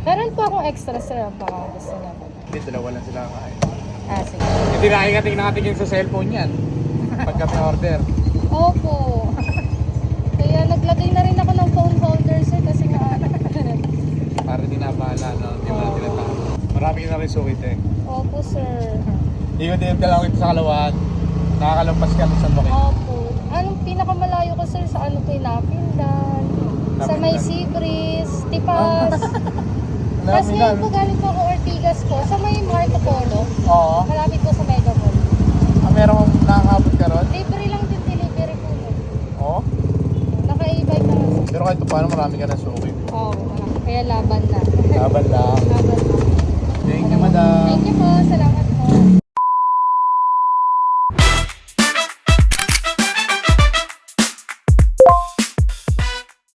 Meron po akong extra sir, baka gusto na po. Hindi, dalawa lang sila kain. Sige. Hindi nakaingating natin yung sa cellphone yan. Pagka may order. Opo. Kaya naglagay na rin ako ng phone holder sir kasi nga Para di nabahala, no? Hindi mo na tinatawag. Marami ka na rin sukit eh. Opo sir. Ikot-ikot ka lang ito sa Kalawan. Nakakalagpas ka ng San Joaquin. Opo. Anong pinakamalayo ko sir sa ano po yung Napindan? Sa may Seabreeze, Tipas. Tapos ngayon po galing po ako Ortigas po. Sa may Marco Polo. Oo. Malapit po sa Mega Mall. Meron kong nakakabot ka ron? Libre lang din delivery po nun. Oo. Naka-e-bike na lang. Pero kahit paano marami ka na sukit. Oo. Kaya laban na. Laban lang. Laban na. Thank you, madam. Thank you po. Salamat.